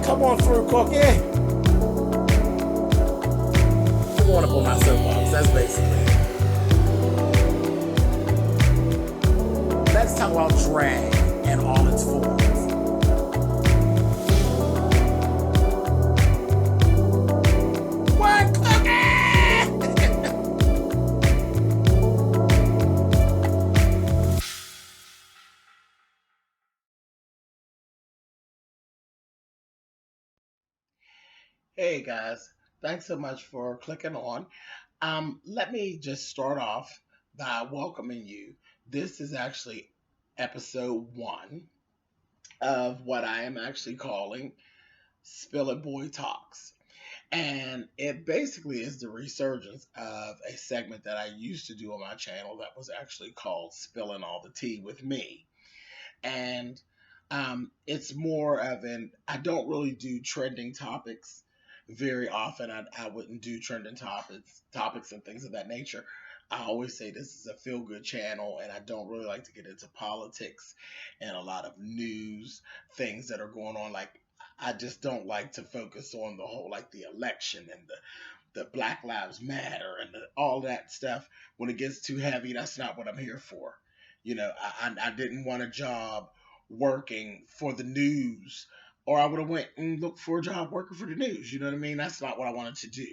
Come on, Fur Coat, yeah. I want to pull my soapbox. That's basically it. Let's talk about drag and all its forms. What cookie? Hey guys, thanks so much for clicking on. Let me just start off by welcoming you. This is actually episode one of what I am actually calling Spill It Boy Talks. And it basically is the resurgence of a segment that I used to do on my channel that was actually called Spilling All the Tea with Me. And it's more of I don't really do trending topics very often. I wouldn't do trending topics and things of that nature. I always say this is a feel good channel, and I don't really like to get into politics and a lot of news things that are going on. Like, I just don't like to focus on the whole, like the election and the Black Lives Matter and all that stuff. When it gets too heavy, that's not what I'm here for. You know, I didn't want a job working for the news, or I would have went and looked for a job working for the news. You know what I mean? That's not what I wanted to do.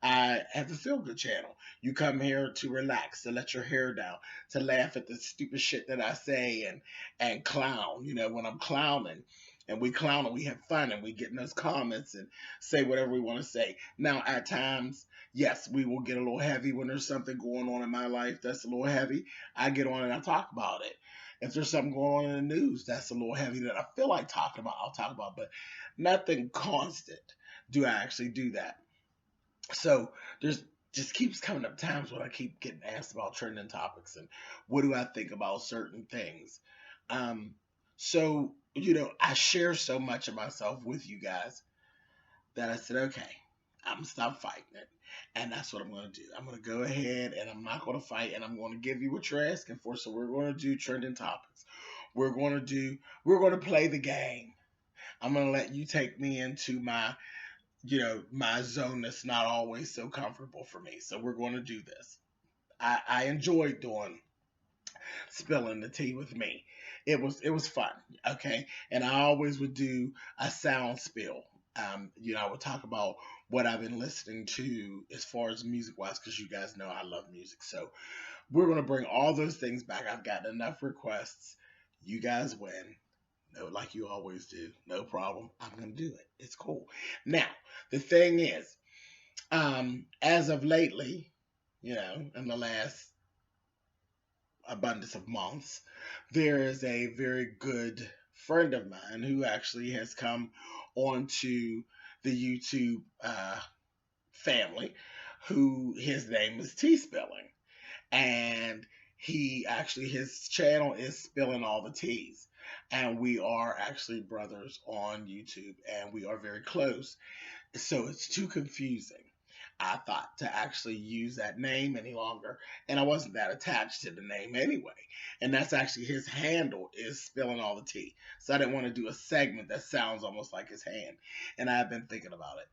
I have the Feel Good channel. You come here to relax, to let your hair down, to laugh at the stupid shit that I say and clown. You know, when I'm clowning and we clown and we have fun and we get in those comments and say whatever we want to say. Now, at times, yes, we will get a little heavy when there's something going on in my life that's a little heavy. I get on and I talk about it. If there's something going on in the news that's a little heavy that I feel like talking about, I'll talk about, but nothing constant do I actually do that. So there's just keeps coming up times when I keep getting asked about trending topics and what do I think about certain things. Um, so, I share so much of myself with you guys that I said, okay, I'm gonna stop fighting it. And that's what I'm gonna do. I'm gonna go ahead and I'm not gonna fight and I'm gonna give you what you're asking for. So we're gonna do trending topics. We're gonna play the game. I'm gonna let you take me into my zone that's not always so comfortable for me. So we're gonna do this. I enjoyed doing spilling the tea with me. It was fun, okay? And I always would do a sound spill. I would talk about what I've been listening to as far as music wise, because you guys know I love music. So we're gonna bring all those things back. I've gotten enough requests. You guys win. No, like you always do. No problem. I'm gonna do it. It's cool. Now, the thing is, as of lately, in the last abundance of months, there is a very good friend of mine who actually has come onto the YouTube family, who his name is Tea Spilling. And his channel is Spilling All the Teas. And we are actually brothers on YouTube and we are very close. So it's too confusing, I thought, to actually use that name any longer. And I wasn't that attached to the name anyway. And that's actually his handle is Spilling All the Tea. So I didn't want to do a segment that sounds almost like his hand. And I've been thinking about it,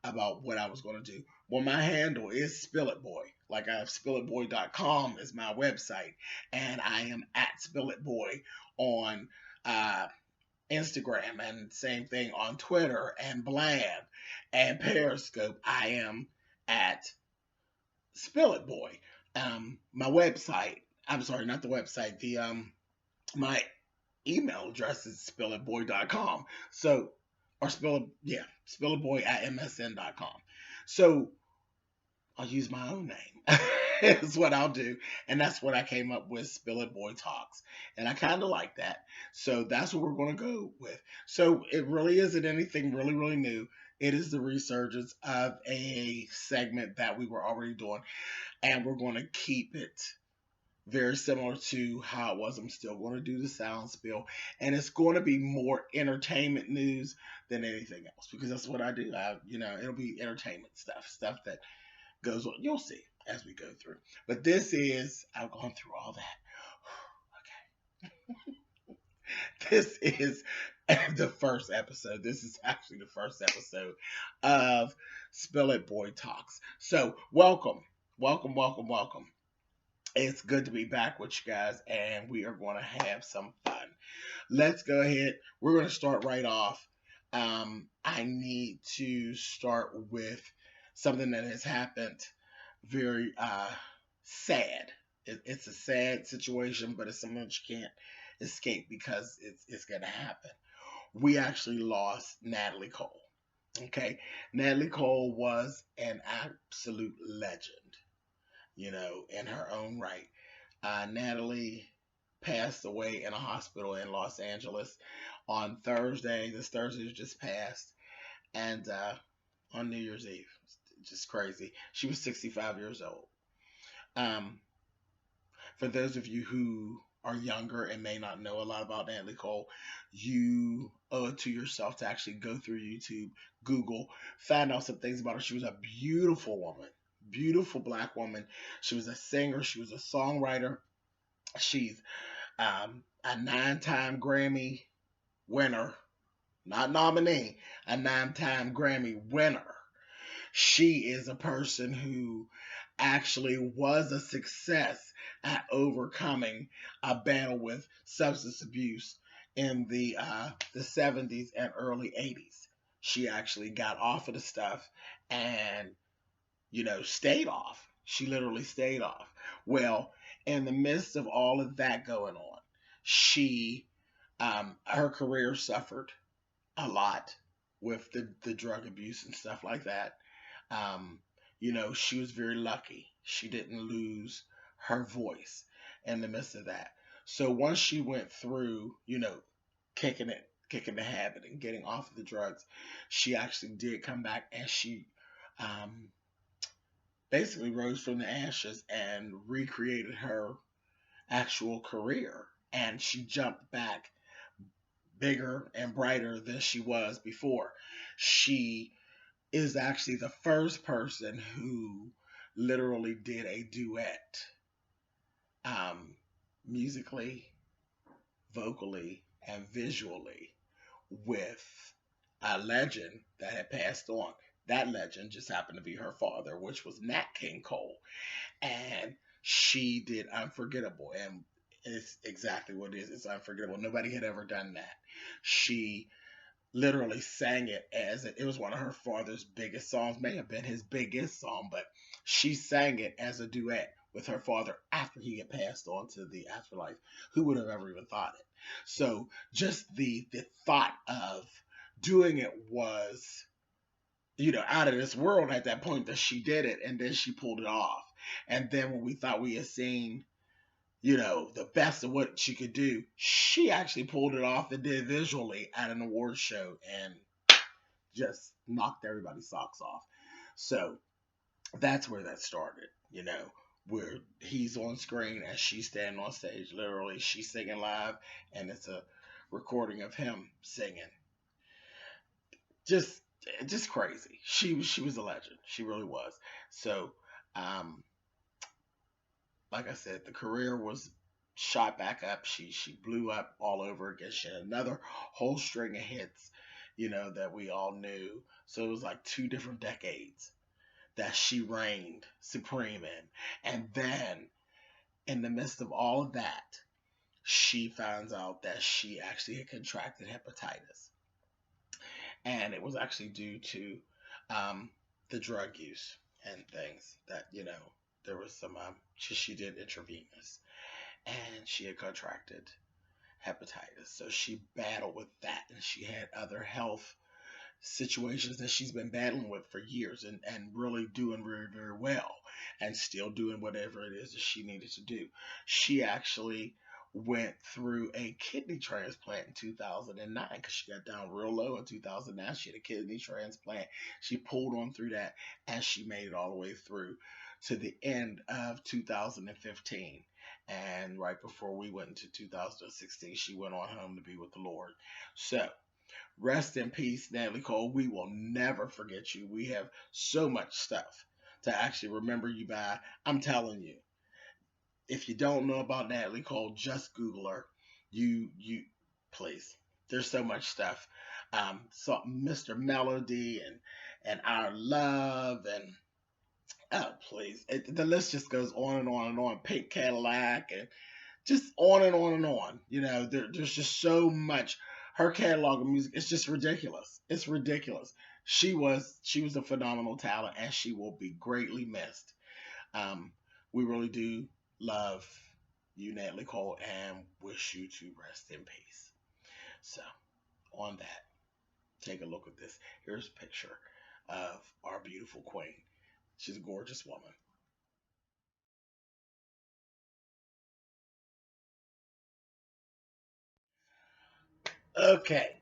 about what I was going to do. Well, my handle is spillitboy. Like I have spillitboy.com is my website. And I am at spillitboy on Instagram, and same thing on Twitter and Blab and Periscope. I am at Spill It Boy. My website, I'm sorry, not the website, my email address is spillitboy.com. So, or spillitboy at msn.com. So, I'll use my own name. Is what I'll do. And that's what I came up with, Spill It Boy Talks. And I kind of like that. So that's what we're going to go with. So it really isn't anything really, really new. It is the resurgence of a segment that we were already doing. And we're going to keep it very similar to how it was. I'm still going to do the sound spill. And it's going to be more entertainment news than anything else. Because that's what I do. It'll be entertainment stuff that goes on. You'll see as we go through. But this is, I've gone through all that. Okay. This is the first episode. This is actually the first episode of Spill It Boy Talks. So, welcome, welcome, welcome, welcome. It's good to be back with you guys, and we are going to have some fun. Let's go ahead. We're going to start right off. I need to start with something that has happened very sad. It's a sad situation, but it's something that you can't escape because it's going to happen. We actually lost Natalie Cole. Okay, Natalie Cole was an absolute legend, in her own right. Natalie passed away in a hospital in Los Angeles on Thursday. This Thursday just passed, and on New Year's Eve. Just crazy. She was 65 years old. Um, for those of you who are younger and may not know a lot about Natalie Cole, you owe it to yourself to actually go through YouTube, Google, find out some things about her. She was a beautiful woman, beautiful black woman. She was a singer, she was a songwriter. She's a 9-time Grammy winner, not nominee, a 9-time Grammy winner. She is a person who actually was a success at overcoming a battle with substance abuse in the 70s and early 80s. She actually got off of the stuff and, stayed off. She literally stayed off. Well, in the midst of all of that going on, she, her career suffered a lot with the drug abuse and stuff like that. Um, she was very lucky. She didn't lose her voice in the midst of that. So once she went through, kicking the habit and getting off of the drugs, she actually did come back and she um, basically rose from the ashes and recreated her actual career. And she jumped back bigger and brighter than she was before. She is actually the first person who literally did a duet, musically, vocally, and visually with a legend that had passed on. That legend just happened to be her father, which was Nat King Cole. And she did Unforgettable. And it's exactly what it is. It's unforgettable. Nobody had ever done that. She literally sang it as it was one of her father's biggest songs, may have been his biggest song, but she sang it as a duet with her father after he had passed on to the afterlife. Who would have ever even thought it? So just the thought of doing it was, out of this world at that point that she did it, and then she pulled it off. And then when we thought we had seen the best of what she could do, she actually pulled it off and did visually at an award show and just knocked everybody's socks off. So that's where that started, where he's on screen and she's standing on stage. Literally, she's singing live and it's a recording of him singing. Just crazy. She was a legend. She really was. So, like I said, the career was shot back up. She blew up all over again. She had another whole string of hits, that we all knew. So it was like 2 different decades that she reigned supreme in. And then, in the midst of all of that, she finds out that she actually had contracted hepatitis. And it was actually due to the drug use and things that, there was some, she did intravenous, and she had contracted hepatitis. So she battled with that, and she had other health situations that she's been battling with for years and really doing very, very well, and still doing whatever it is that she needed to do. She actually went through a kidney transplant in 2009 because she got down real low in 2009. She had a kidney transplant. She pulled on through that, and she made it all the way through to the end of 2015. And right before we went into 2016, she went on home to be with the Lord. So, rest in peace, Natalie Cole. We will never forget you. We have so much stuff to actually remember you by. I'm telling you, if you don't know about Natalie Cole, just Google her. You please. There's so much stuff. So Mr. Melody and Our Love and oh please, the list just goes on and on and on. Pink Cadillac and just on and on and on. There's just so much. Her catalog of music, it's just ridiculous. It's ridiculous. She was a phenomenal talent, and she will be greatly missed. Um, we really do love you, Natalie Cole, and wish you to rest in peace. So, on that, take a look at this. Here's a picture of our beautiful queen. She's a gorgeous woman. Okay,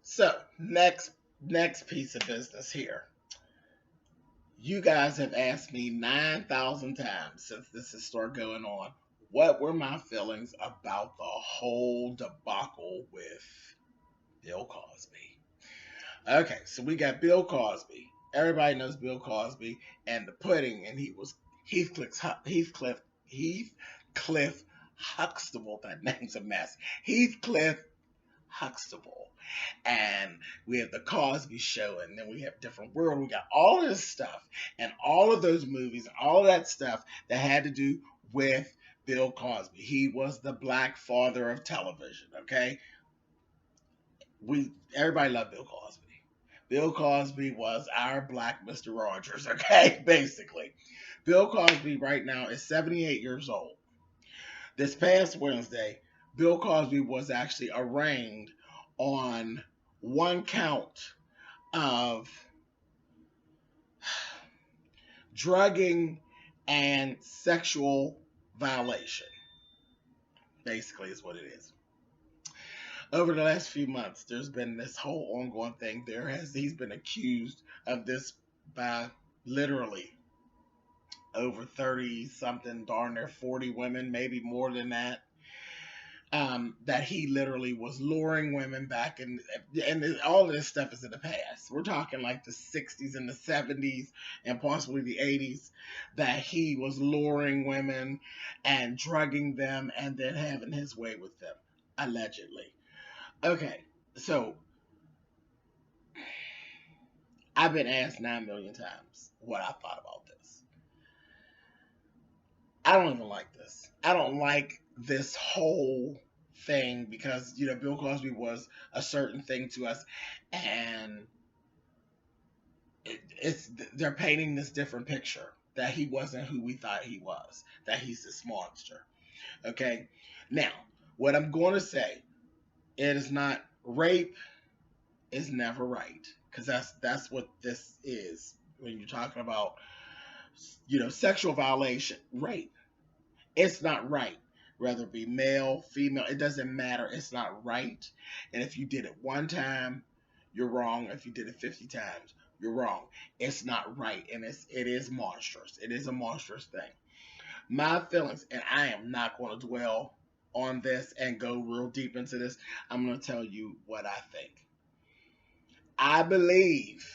so next piece of business here. You guys have asked me 9,000 times since this has started going on, what were my feelings about the whole debacle with Bill Cosby? Okay, so we got Bill Cosby. Everybody knows Bill Cosby and the pudding, and he was Heathcliff Huxtable. That name's a mess. Heathcliff Huxtable. And we have the Cosby Show, and then we have Different World. We got all of this stuff, and all of those movies, and all of that stuff that had to do with Bill Cosby. He was the black father of television. Okay, everybody loved Bill Cosby. Bill Cosby was our black Mr. Rogers. Okay, basically, Bill Cosby right now is 78 years old. This past Wednesday, Bill Cosby was actually arraigned on one count of drugging and sexual violation. Basically, is what it is. Over the last few months, there's been this whole ongoing thing. He's been accused of this by literally over 30 something, darn near 40 women, maybe more than that. That he literally was luring women back, and all of this stuff is in the past. We're talking like the 60s and the 70s and possibly the 80s, that he was luring women and drugging them and then having his way with them, allegedly. Okay, so I've been asked 9 million times what I thought about this. I don't even like this. I don't like this whole thing because Bill Cosby was a certain thing to us, and they're painting this different picture that he wasn't who we thought he was. That he's this monster. Okay, now what I'm going to say, it is not rape is never right, because that's what this is when you're talking about sexual violation. Rape, it's not right. Whether it be male, female, it doesn't matter. It's not right. And if you did it one time, you're wrong. If you did it 50 times, you're wrong. It's not right. And it is monstrous. It is a monstrous thing. My feelings, and I am not going to dwell on this and go real deep into this. I'm going to tell you what I think. I believe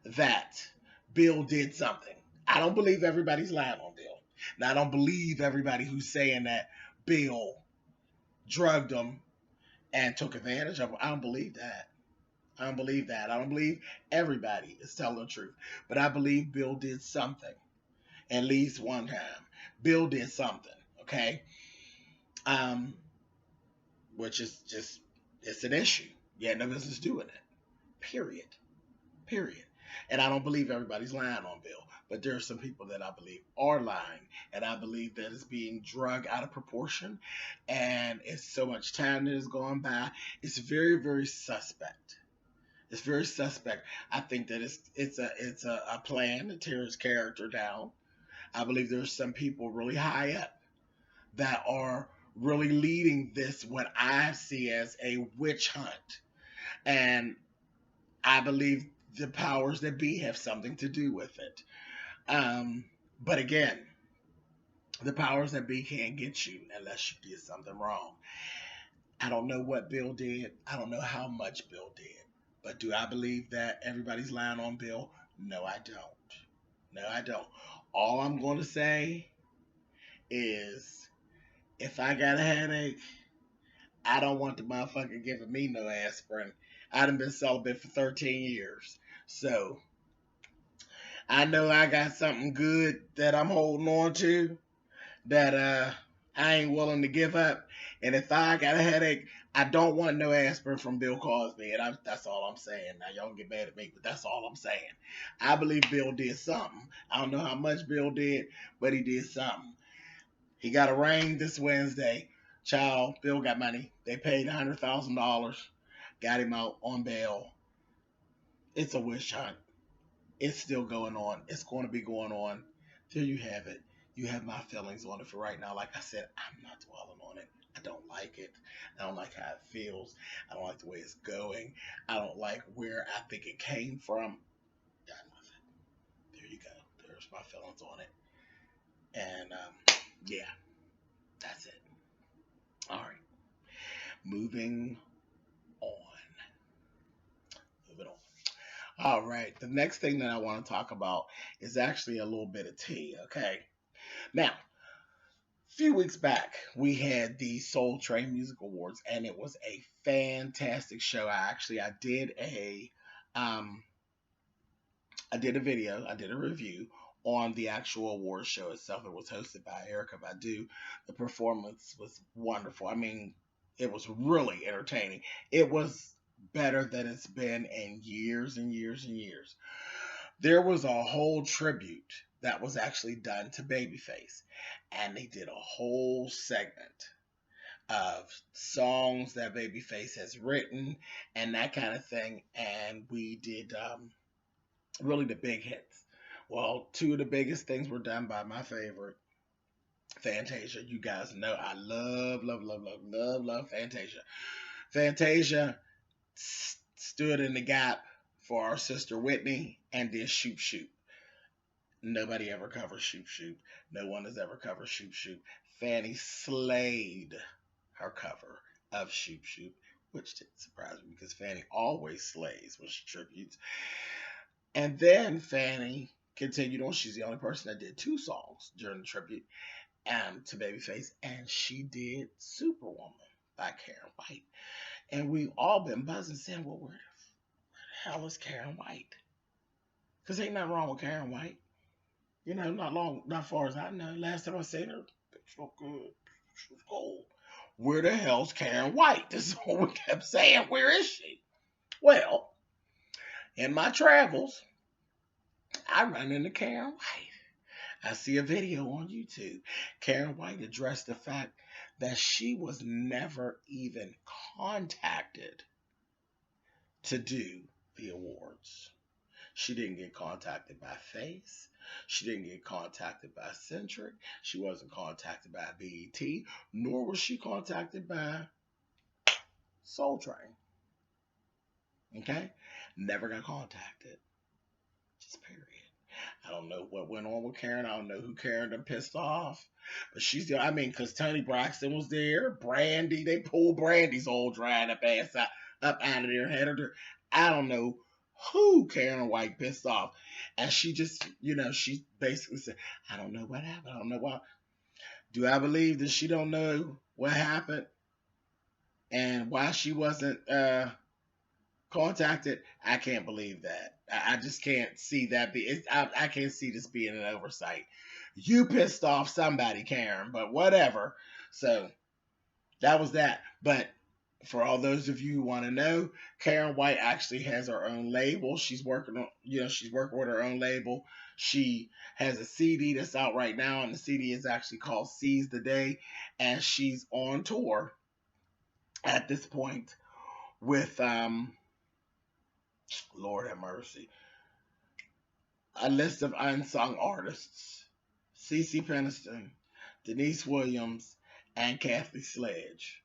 that Bill did something. I don't believe everybody's lying on Bill. Now, I don't believe everybody who's saying that Bill drugged him and took advantage of him. I don't believe that. I don't believe that. I don't believe everybody is telling the truth. But I believe Bill did something. At least one time. Bill did something. Okay? Um, which is just, it's an issue. You had no business doing it. Period. Period. And I don't believe everybody's lying on Bill, but there are some people that I believe are lying, and I believe that it's being drugged out of proportion, and it's so much time that has gone by. It's very, very suspect. It's very suspect. I think that it's a plan to tear his character down. I believe there's some people really high up that are really leading this, what I see as a witch hunt, and I believe the powers that be have something to do with it. But again, the powers that be can't get you unless you did something wrong. I don't know what Bill did. I don't know how much Bill did. But do I believe that everybody's lying on Bill? No, I don't. No, I don't. All I'm going to say is if I got a headache, I don't want the motherfucker giving me no aspirin. I done been celibate for 13 years. So I know I got something good that I'm holding on to that I ain't willing to give up. And if I got a headache, I don't want no aspirin from Bill Cosby. And that's all I'm saying. Now y'all can get mad at me, but that's all I'm saying. I believe Bill did something. I don't know how much Bill did, but he did something. He got arraigned this Wednesday. Child, Bill got money. They paid $100,000, got him out on bail. It's a witch hunt. It's still going on. It's going to be going on. There you have it. You have my feelings on it for right now. Like I said, I'm not dwelling on it. I don't like it. I don't like how it feels. I don't like the way it's going. I don't like where I think it came from. Got nothing. There you go. There's my feelings on it. And yeah, that's it. All right. Moving on. Moving on. All right. The next thing that I want to talk about is actually a little bit of tea. Okay. Now, a few weeks back, we had the Soul Train Music Awards, and it was a fantastic show. I um I did a video, I did a review on the actual award show itself. It was hosted by Erica Badu. The performance was wonderful. I mean, it was really entertaining. It was better than it's been in years and years and years. There was a whole tribute that was actually done to Babyface, and they did a whole segment of songs that Babyface has written and that kind of thing. And we did really the big hits. Well, two of the biggest things were done by my favorite, Fantasia. You guys know I love, love, love, love, love, love Fantasia. Fantasia stood in the gap for our sister Whitney and did Shoop Shoop. Nobody ever covers Shoop Shoop. No one has ever covered Shoop Shoop. Fanny slayed her cover of Shoop Shoop, which didn't surprise me because Fanny always slays when she tributes. And then Fanny continued on. She's the only person that did two songs during the tribute to Babyface, and she did Superwoman by Karen White. And we've all been buzzing saying, well, where the hell is Karen White? Because ain't nothing wrong with Karen White. You know, not far as I know. Last time I seen her, she looked good. She was gold. Where the hell's Karen White? This is what we kept saying. Where is she? Well, in my travels, I run into Karen White. I see a video on YouTube. Karen White addressed the fact that she was never even contacted to do the awards. She didn't get contacted by Face. She didn't get contacted by Centric. She wasn't contacted by BET, nor was she contacted by Soul Train. Okay? Never got contacted. Just period. I don't know what went on with Karen. I don't know who Karen done pissed off. But she's the, I mean, because Toni Braxton was there. Brandy, they pulled Brandy's old dried up ass up out of there. Had her. I don't know who Karen White pissed off. And she just, she basically said, I don't know what happened. I don't know why. Do I believe that she don't know what happened and why she wasn't contacted? I can't believe that. I just can't see that. I can't see this being an oversight. You pissed off somebody, Karen, but whatever. So that was that. But for all those of you who want to know, Karen White actually has her own label. She's working on, she's working with her own label. She has a CD that's out right now, and the CD is actually called Seize the Day, and she's on tour at this point with Lord have mercy, a list of unsung artists: CeCe Peniston, Denise Williams, and Kathy Sledge.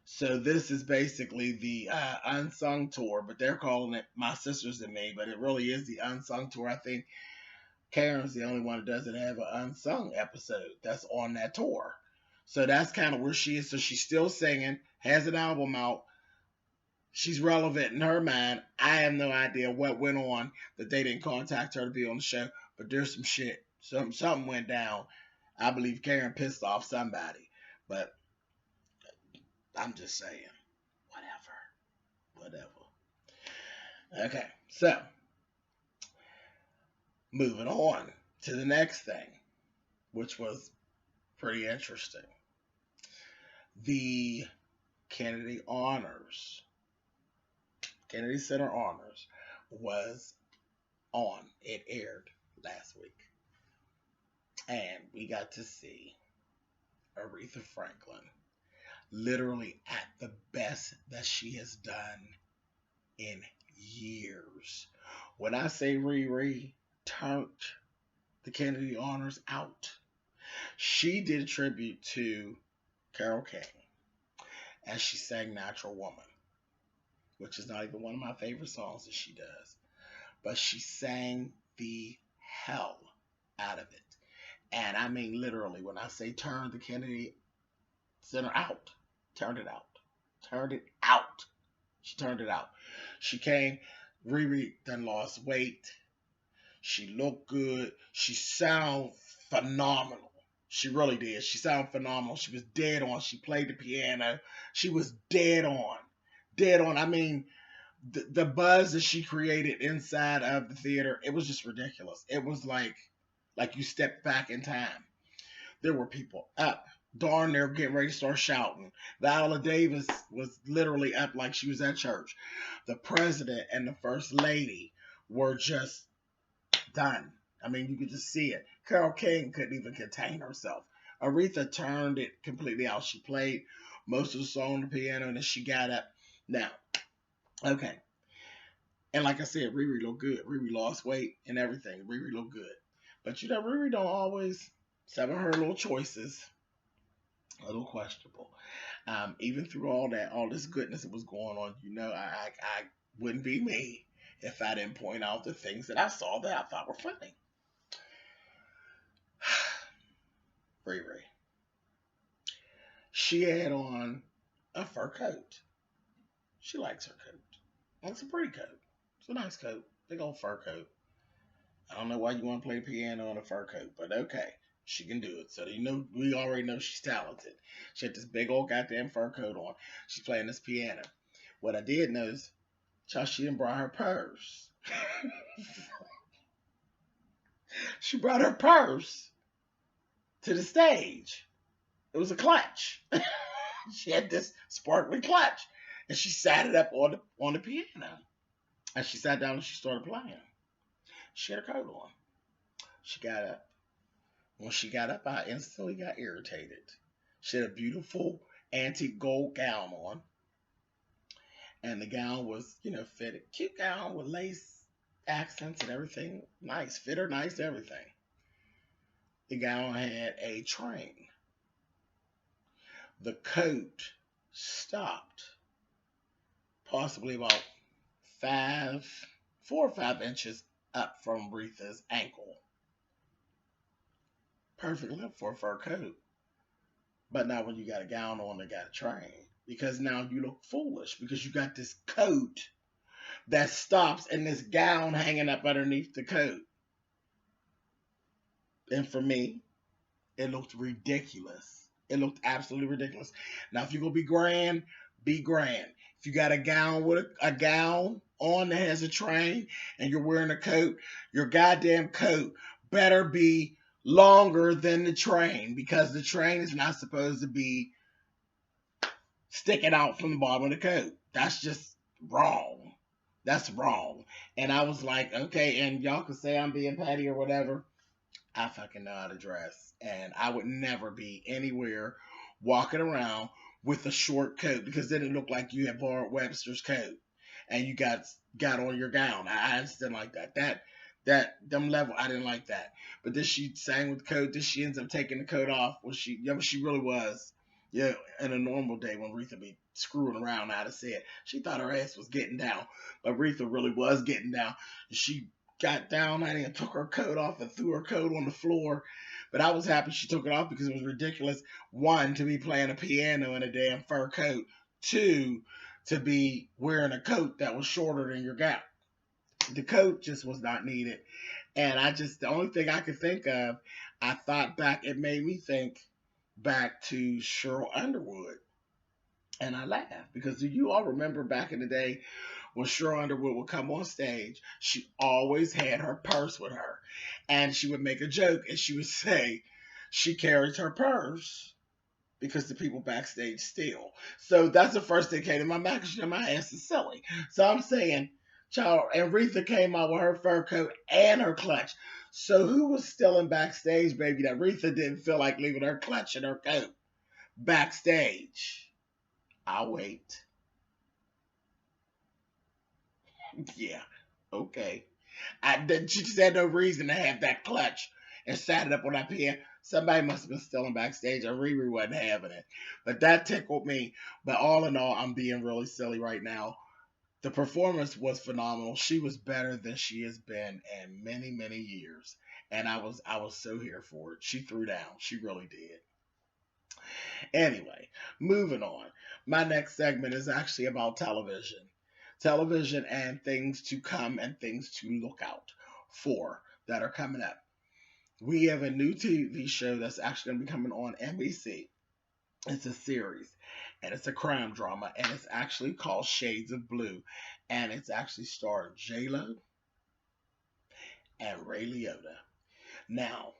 So this is basically the unsung tour, but they're calling it My Sisters and Me, but it really is the unsung tour. I think Karen's the only one that doesn't have an unsung episode that's on that tour. So that's kind of where she is. So she's still singing, has an album out. She's relevant in her mind. I have no idea what went on that they didn't contact her to be on the show, but there's some shit. Something went down. I believe Karen pissed off somebody, but I'm just saying. Whatever. Okay, so moving on to the next thing, which was pretty interesting. The Kennedy Honors, Kennedy Center Honors, was on. It aired last week. And we got to see Aretha Franklin literally at the best that she has done in years. When I say Riri turned the Kennedy Honors out, she did a tribute to Carole King as she sang Natural Woman, which is not even one of my favorite songs that she does. But she sang the hell out of it. And I mean literally, when I say turn the Kennedy Center out, turned it out. Turned it out. She turned it out. She came, Riri done lost weight. She looked good. She sound phenomenal. She really did. She sounded phenomenal. She was dead on. She played the piano. She was dead on. Dead on. I mean, the buzz that she created inside of the theater, it was just ridiculous. It was like you stepped back in time. There were people up, darn near getting ready to start shouting. Viola Davis was literally up like she was at church. The president and the first lady were just done. I mean, you could just see it. Carole King couldn't even contain herself. Aretha turned it completely out. She played most of the song on the piano, and then she got up. Now, okay. And like I said, Riri looked good. Riri lost weight and everything. Riri looked good. But you know, Riri don't always, some of her little choices, a little questionable. Even through all this goodness that was going on, you know, I wouldn't be me if I didn't point out the things that I saw that I thought were funny. Riri. She had on a fur coat. She likes her coat. It's a pretty coat. It's a nice coat. Big old fur coat. I don't know why you want to play piano on a fur coat, but okay. She can do it. So you know, we already know she's talented. She had this big old goddamn fur coat on. She's playing this piano. What I did notice, she didn't brought her purse. She brought her purse to the stage. It was a clutch. She had this sparkly clutch, and she sat it up on the piano. And she sat down and she started playing. She had her coat on. She got up. When she got up, I instantly got irritated. She had a beautiful antique gold gown on. And the gown was, you know, fitted. Cute gown with lace accents and everything. Nice. Fit her nice, everything. The gown had a train. The coat stopped possibly about 4 or 5 inches up from Aretha's ankle. Perfect length for a fur coat. But now when you got a gown on that got a train, because now you look foolish because you got this coat that stops and this gown hanging up underneath the coat. And for me, it looked ridiculous. It looked absolutely ridiculous. Now, if you're going to be grand, be grand. If you got a gown with a gown on that has a train and you're wearing a coat, your goddamn coat better be longer than the train, because the train is not supposed to be sticking out from the bottom of the coat. That's just wrong. That's wrong. And I was like, okay, and y'all can say I'm being petty or whatever. I fucking know how to dress. And I would never be anywhere walking around with a short coat, because then it looked like you had borrowed Webster's coat and you got on your gown. I just didn't like that. Them level, I didn't like that. But then she sang with the coat. Then she ends up taking the coat off. Well, she really was. Yeah, in a normal day when Aretha be screwing around, I'd have said she thought her ass was getting down, but Aretha really was getting down. She got down and took her coat off and threw her coat on the floor. But I was happy she took it off, because it was ridiculous. 1, to be playing a piano in a damn fur coat. 2, to be wearing a coat that was shorter than your gown. The coat just was not needed. And the only thing I could think of, I thought back, it made me think back to Cheryl Underwood And I laugh because do you all remember back in the day when Cheryl Underwood would come on stage? She always had her purse with her. And she would make a joke and she would say she carries her purse because the people backstage steal. So that's the first thing that came to my mind because you know my ass is silly. So I'm saying, child, and Aretha came out with her fur coat and her clutch. So who was stealing backstage, baby? That Aretha didn't feel like leaving her clutch and her coat backstage. I'll wait. Yeah, okay. She just had no reason to have that clutch and sat it up on that piano. Somebody must have been stealing backstage, or Riri wasn't having it. But that tickled me. But all in all, I'm being really silly right now. The performance was phenomenal. She was better than she has been in many, many years. And I was so here for it. She threw down. She really did. Anyway, moving on. My next segment is actually about television. Television and things to come and things to look out for that are coming up. We have a new TV show that's actually going to be coming on NBC. It's a series and it's a crime drama and it's actually called Shades of Blue and it's actually starring J Lo and Ray Liotta. Now,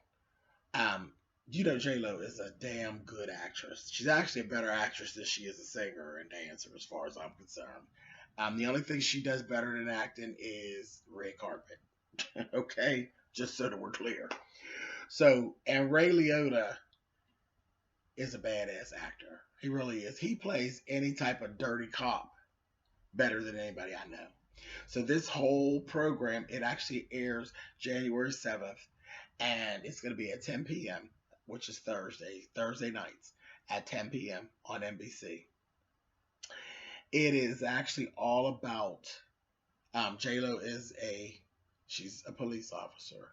um, you know J Lo is a damn good actress. She's actually a better actress than she is a singer and dancer, as far as I'm concerned. The only thing she does better than acting is red carpet. Okay, just so that we're clear. So, and Ray Liotta is a badass actor. He really is. He plays any type of dirty cop better than anybody I know. So this whole program, it actually airs January 7th, and it's going to be at 10 p.m., which is Thursday nights at 10 p.m. on NBC. It is actually all about J-Lo she's a police officer,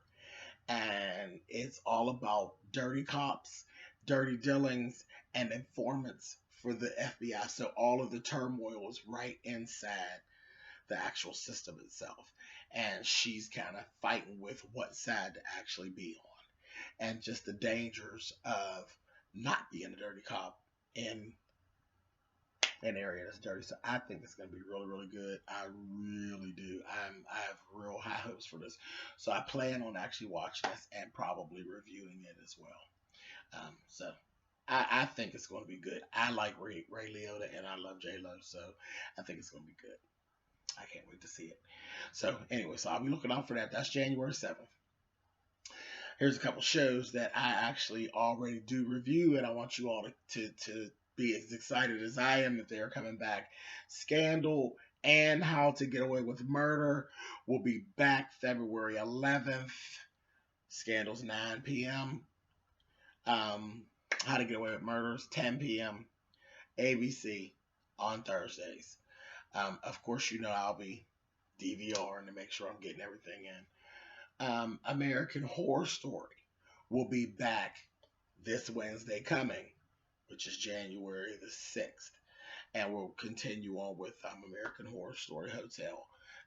and it's all about dirty cops, dirty dealings, and informants for the FBI. So all of the turmoil is right inside the actual system itself. And she's kind of fighting with what side to actually be on. And just the dangers of not being a dirty cop in an area that's dirty. So I think it's going to be really, really good. I really do. I have real high hopes for this. So I plan on actually watching this and probably reviewing it as well. So I think it's going to be good. I like Ray Liotta and I love J Lo, so I think it's going to be good. I can't wait to see it. So anyway, so I'll be looking out for that. That's January 7th. Here's a couple shows that I actually already do review, and I want you all to be as excited as I am that they are coming back. Scandal and How to Get Away with Murder will be back February 11th. Scandal's 9 p.m. How to Get Away with Murder is 10 p.m. ABC on Thursdays. Of course, you know I'll be DVRing to make sure I'm getting everything in. American Horror Story will be back this Wednesday coming, which is January the 6th. And we'll continue on with American Horror Story Hotel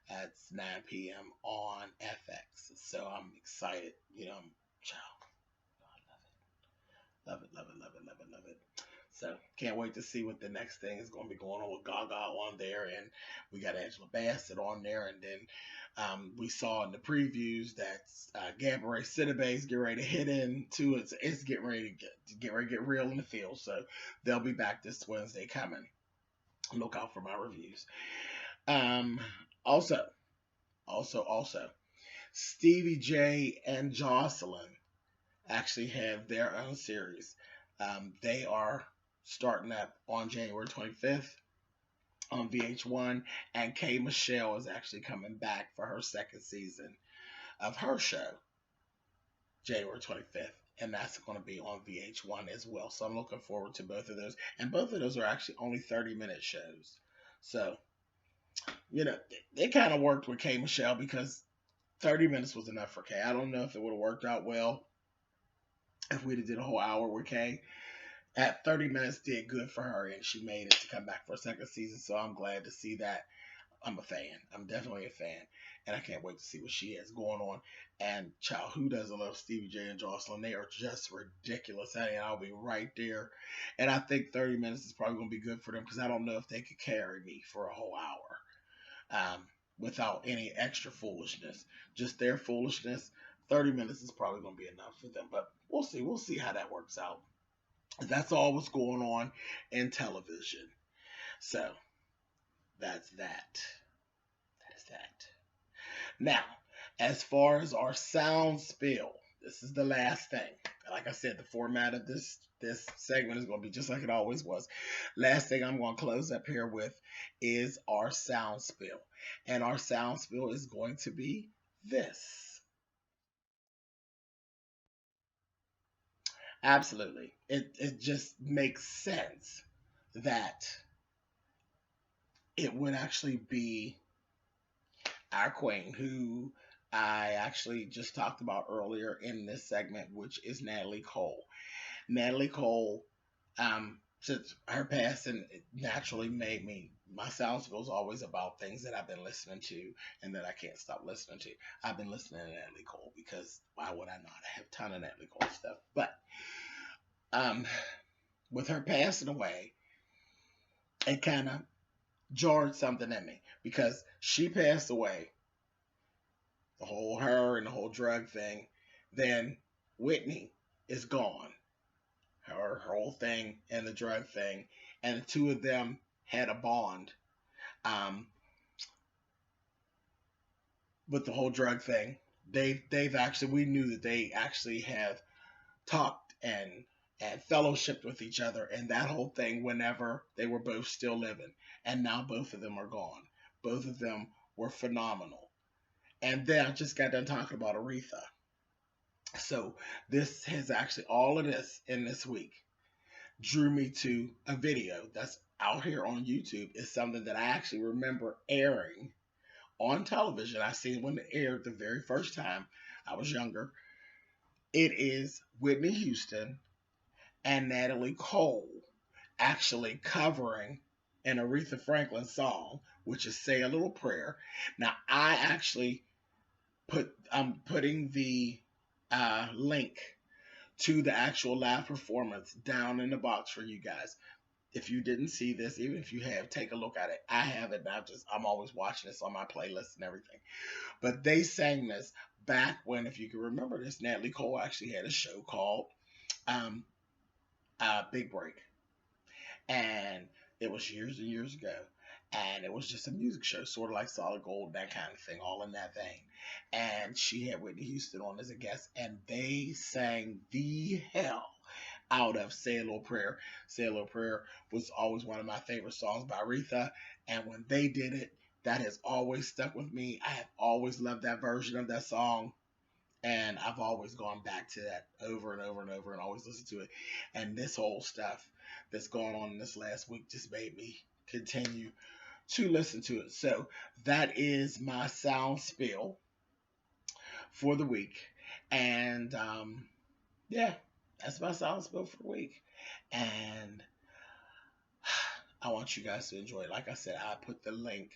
at 9 p.m. on FX. So I'm excited. You know, child, I love it. Love it, love it, love it, love it, love it. So can't wait to see what the next thing is going to be going on with Gaga on there, and we got Angela Bassett on there, and then we saw in the previews that Gabrielle Sidibe is getting ready to hit into it. It's getting ready to get real in the field. So they'll be back this Wednesday coming. Look out for my reviews. Um, also, also, Stevie J and Jocelyn actually have their own series. They are starting up on January 25th on VH1, and K. Michelle is actually coming back for her second season of her show, January 25th, and that's going to be on VH1 as well. So I'm looking forward to both of those, and both of those are actually only 30-minute shows. So, you know, it kind of worked with K. Michelle because 30 minutes was enough for K. I don't know if it would have worked out well if we'd have did a whole hour with Kay. At 30 minutes did good for her, and she made it to come back for a second season, so I'm glad to see that. I'm a fan. I'm definitely a fan, and I can't wait to see what she has going on. And child, who doesn't love Stevie J and Jocelyn? They are just ridiculous. And I'll be right there. And I think 30 minutes is probably going to be good for them because I don't know if they could carry me for a whole hour without any extra foolishness. Just their foolishness. 30 minutes is probably going to be enough for them. But we'll see. We'll see how that works out. That's all what's going on in television. So that's that. That is that. Now, as far as our sound spill, this is the last thing. Like I said, the format of this segment is going to be just like it always was. Last thing I'm going to close up here with is our sound spill. And our sound spill is going to be this. Absolutely. It just makes sense that it would actually be our queen, who I actually just talked about earlier in this segment, which is Natalie Cole. Natalie Cole, since her passing, it naturally made me, my sound skills always about things that I've been listening to and that I can't stop listening to. I've been listening to Natalie Cole because why would I not? I have a ton of Natalie Cole stuff. But um, with her passing away, it kind of jarred something in me because she passed away, the whole her and the whole drug thing. Then Whitney is gone, her whole thing and the drug thing, and the two of them had a bond. Um, with the whole drug thing, they've actually, we knew that they actually have talked and fellowshipped with each other and that whole thing whenever they were both still living, and now both of them are gone. Both of them were phenomenal. And then I just got done talking about Aretha. So this has actually, all of this in this week drew me to a video that's out here on YouTube. Is something that I actually remember airing on television. I seen it when it aired the very first time. I was younger. It is Whitney Houston and Natalie Cole actually covering an Aretha Franklin song, which is "Say a Little Prayer." Now, I actually I'm putting the link to the actual live performance down in the box for you guys. If you didn't see this, even if you have, take a look at it. I have it, and I'm always watching this on my playlist and everything. But they sang this back when, if you can remember this, Natalie Cole actually had a show called um, Big Break, and it was years and years ago. And it was just a music show, sort of like Solid Gold, that kind of thing, all in that vein. And she had Whitney Houston on as a guest, and they sang the hell out of "Say a Little Prayer." "Say a Little Prayer" was always one of my favorite songs by Aretha, and when they did it, that has always stuck with me. I have always loved that version of that song, and I've always gone back to that over and over and over and always listened to it. And this whole stuff that's going on in this last week just made me continue to listen to it. So that is my sound spill for the week. And yeah, that's my sound spill for the week. And I want you guys to enjoy it. Like I said, I put the link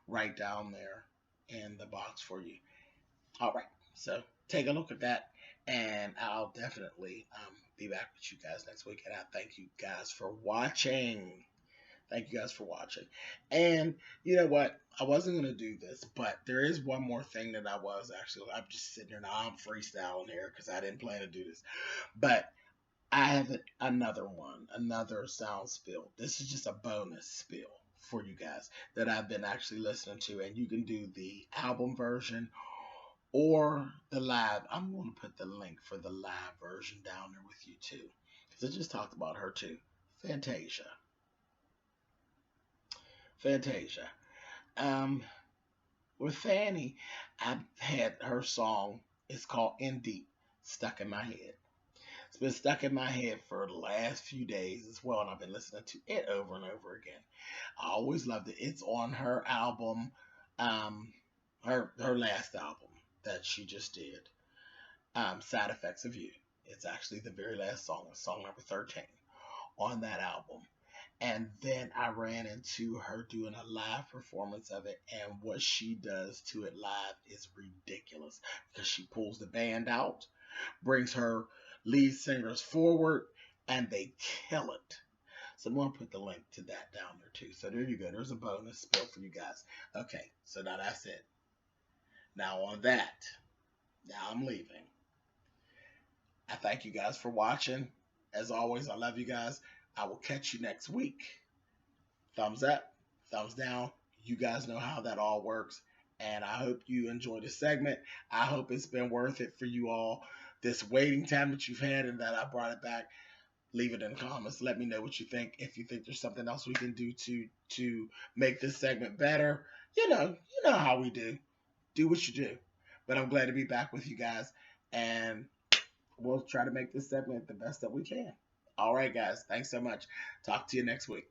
right down there in the box for you. All right, so take a look at that, and I'll definitely be back with you guys next week. And I thank you guys for watching. Thank you guys for watching. And you know what? I wasn't going to do this, but there is one more thing that I'm just sitting here now. I'm freestyling here because I didn't plan to do this. But I have another sound spill. This is just a bonus spill for you guys that I've been actually listening to. And you can do the album version or the live. I'm going to put the link for the live version down there with you too, because I just talked about her too. Fantasia. Fantasia. Um, with Fanny, I've had her song. It's called "In Deep," stuck in my head. It's been stuck in my head for the last few days as well, and I've been listening to it over and over again. I always loved it. It's on her album, um, her last album that she just did, "Side Effects of You." It's actually the very last song, song number 13 on that album. And then I ran into her doing a live performance of it, and what she does to it live is ridiculous because she pulls the band out, brings her lead singers forward, and they kill it. So I'm going to put the link to that down there too. So there you go. There's a bonus spill for you guys. Okay, so now that's it. Now on that, now I'm leaving. I thank you guys for watching. As always, I love you guys. I will catch you next week. Thumbs up, thumbs down. You guys know how that all works. And I hope you enjoyed the segment. I hope it's been worth it for you all. This waiting time that you've had and that I brought it back. Leave it in the comments. Let me know what you think. If you think there's something else we can do to make this segment better, you know how we do. Do what you do. But I'm glad to be back with you guys, and we'll try to make this segment the best that we can. All right, guys. Thanks so much. Talk to you next week.